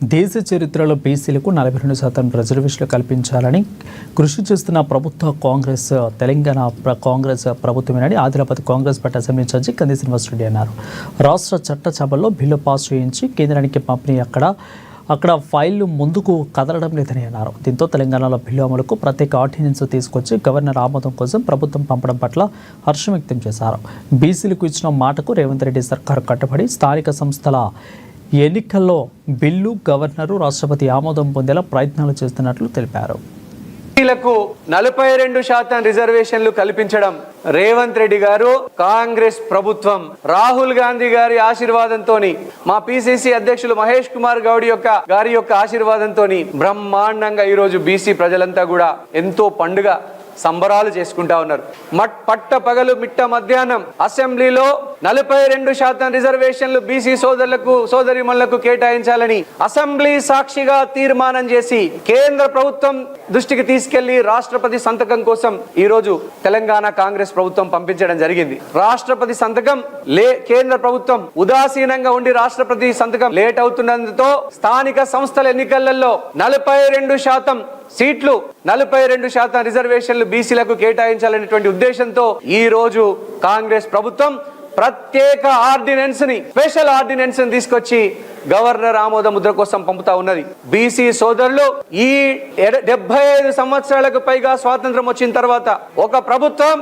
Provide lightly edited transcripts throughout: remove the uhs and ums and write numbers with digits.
దేశ చరిత్రలో బీసీలకు 42% రిజర్వేషన్లు కల్పించాలని కృషి చేస్తున్న ప్రభుత్వ కాంగ్రెస్ తెలంగాణ కాంగ్రెస్ ప్రభుత్వమేనని Adilabad Congress party assembly incharge Kandi Srinivasa Reddy అన్నారు. రాష్ట్ర చట్టసభల్లో బిల్లు పాస్ చేయించి కేంద్రానికి పంపిణీ అక్కడ ఫైళ్లు ముందుకు కదలడం లేదని అన్నారు. దీంతో తెలంగాణలో బిల్లు అమలుకు ప్రత్యేక ఆర్డినెన్స్ తీసుకొచ్చి గవర్నర్ ఆమోదం కోసం ప్రభుత్వం పంపడం పట్ల హర్షం వ్యక్తం చేశారు. బీసీలకు ఇచ్చిన మాటకు రేవంత్ రెడ్డి సర్కారు కట్టుబడి స్థానిక సంస్థల ఎన్నికల్లో బిల్లు గవర్నరు రాష్ట్రపతి ఆమోదం పొందేలా ప్రయత్నాలు చేస్తున్నట్లు తెలిపారు. 42% రిజర్వేషన్లు కల్పించడం రేవంత్ రెడ్డి గారు కాంగ్రెస్ ప్రభుత్వం రాహుల్ గాంధీ గారి ఆశీర్వాదంతో మా పిసిసి అధ్యక్షులు మహేష్ కుమార్ గౌడ్ గారి యొక్క ఆశీర్వాదంతో బ్రహ్మాండంగా ఈరోజు బీసీ ప్రజలంతా కూడా ఎంతో పండుగ సంబరాలు చేసుకుంటా ఉన్నారు. పట్ట పగలు మిట్ట మధ్యాహ్నం అసెంబ్లీలో 42% రిజర్వేషన్లు బీసీ సోదరిమణులకు కేటాయించాలని అసెంబ్లీ సాక్షిగా తీర్మానం చేసి కేంద్ర ప్రభుత్వం దృష్టికి తీసుకెళ్లి రాష్ట్రపతి సంతకం కోసం ఈ రోజు తెలంగాణ కాంగ్రెస్ ప్రభుత్వం పంపించడం జరిగింది. రాష్ట్రపతి సంతకం కేంద్ర ప్రభుత్వం ఉదాసీనంగా ఉండి రాష్ట్రపతి సంతకం లేట్ అవుతున్నందుతో స్థానిక సంస్థల ఎన్నికలలో 42% సీట్లు 42% రిజర్వేషన్లు బీసీలకు కేటాయించాలనేటువంటి ఉద్దేశంతో ఈ రోజు కాంగ్రెస్ ప్రభుత్వం ప్రత్యేక స్పెషల్ ఆర్డినెన్స్ తీసుకొచ్చి గవర్నర్ ఆమోద ముద్ర కోసం పంపుతా ఉన్నది. బీసీ సోదరులు ఈ 75 సంవత్సరాలకు పైగా స్వాతంత్రం వచ్చిన తర్వాత ఒక ప్రభుత్వం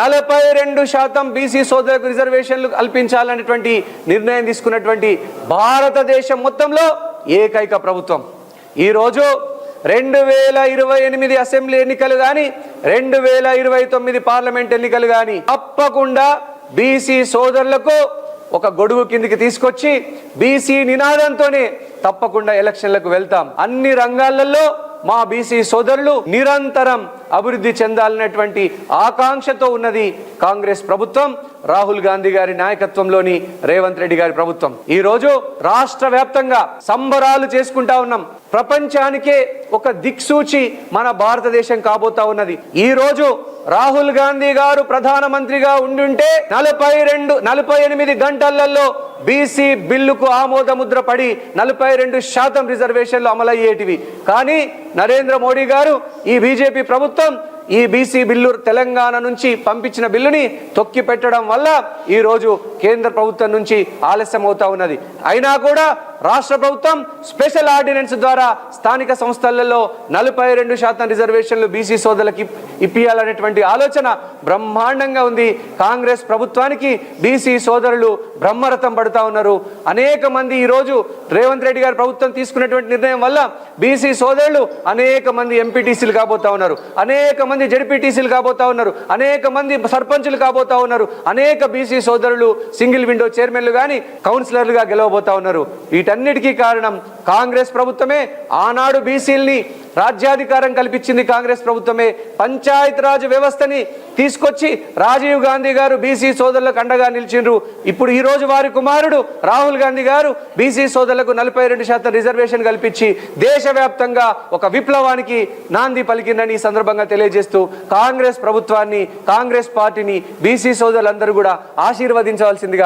42% బీసీ సోదరులకు రిజర్వేషన్లు కల్పించాలనేటువంటి నిర్ణయం తీసుకున్నటువంటి భారతదేశం మొత్తంలో ఏకైక ప్రభుత్వం. ఈ రోజు 2028 అసెంబ్లీ ఎన్నికలు కానీ 2029 పార్లమెంట్ ఎన్నికలు కానీ తప్పకుండా బీసీ సోదరులకు ఒక గొడుగు కిందికి తీసుకొచ్చి బీసీ నినాదంతోనే తప్పకుండా ఎలక్షన్లకు వెళ్తాం. అన్ని రంగాలలో మా బీసీ సోదరులు నిరంతరం అభివృద్ధి చెందాలనేటువంటి ఆకాంక్షతో ఉన్నది కాంగ్రెస్ ప్రభుత్వం, రాహుల్ గాంధీ గారి నాయకత్వంలోని రేవంత్ రెడ్డి గారి ప్రభుత్వం. ఈ రోజు రాష్ట్ర వ్యాప్తంగా సంబరాలు చేసుకుంటా ఉన్నాం. ప్రపంచానికే ఒక దిక్సూచి మన భారతదేశం కాబోతా ఉన్నది. ఈ రోజు రాహుల్ గాంధీ గారు ప్రధానమంత్రిగా ఉండుంటే 48 గంటలలో బీసీ బిల్లుకు ఆమోద ముద్ర పడి 42% రిజర్వేషన్లు అమలయ్యేటివి. కానీ నరేంద్ర మోడీ గారు ఈ బీజేపీ ప్రభుత్వం ఈ బీసీ బిల్లు తెలంగాణ నుంచి పంపించిన బిల్లుని తొక్కి పెట్టడం వల్ల ఈ రోజు కేంద్ర ప్రభుత్వం నుంచి ఆలస్యం అవుతా ఉన్నది. అయినా కూడా రాష్ట్ర ప్రభుత్వం స్పెషల్ ఆర్డినెన్స్ ద్వారా స్థానిక సంస్థలలో 42% రిజర్వేషన్లు బీసీ సోదరులకి ఇప్పియాలనేటువంటి ఆలోచన బ్రహ్మాండంగా ఉంది. కాంగ్రెస్ ప్రభుత్వానికి బీసీ సోదరులు బ్రహ్మరథం పడుతా ఉన్నారు. అనేక మంది ఈ రోజు రేవంత్ రెడ్డి గారి ప్రభుత్వం తీసుకున్నటువంటి నిర్ణయం వల్ల బీసీ సోదరులు అనేక మంది ఎంపీటీసీలు కాబోతా ఉన్నారు, అనేక మంది జెడ్పీటీసీలు కాబోతా ఉన్నారు, అనేక మంది సర్పంచులు కాబోతా ఉన్నారు, అనేక బీసీ సోదరులు సింగిల్ విండో చైర్మన్లు కానీ కౌన్సిలర్లుగా గెలవబోతా ఉన్నారు. వీటన్నిటికీ కారణం కాంగ్రెస్ ప్రభుత్వమే. ఆనాడు బీసీల్ని రాజ్యాధికారం కల్పించింది కాంగ్రెస్ ప్రభుత్వమే. పంచాయత్ రాజ్ వ్యవస్థని తీసుకొచ్చి రాజీవ్ గాంధీ గారు బీసీ సోదరులకు అండగా నిలిచిండ్రు. ఇప్పుడు ఈ రోజు వారి కుమారుడు రాహుల్ గాంధీ గారు బీసీ సోదరులకు 42% రిజర్వేషన్ కల్పించి దేశవ్యాప్తంగా ఒక విప్లవానికి నాంది పలికిందని ఈ సందర్భంగా తెలియజేస్తూ కాంగ్రెస్ ప్రభుత్వాన్ని, కాంగ్రెస్ పార్టీని బీసీ సోదరులందరూ కూడా ఆశీర్వదించవలసిందిగా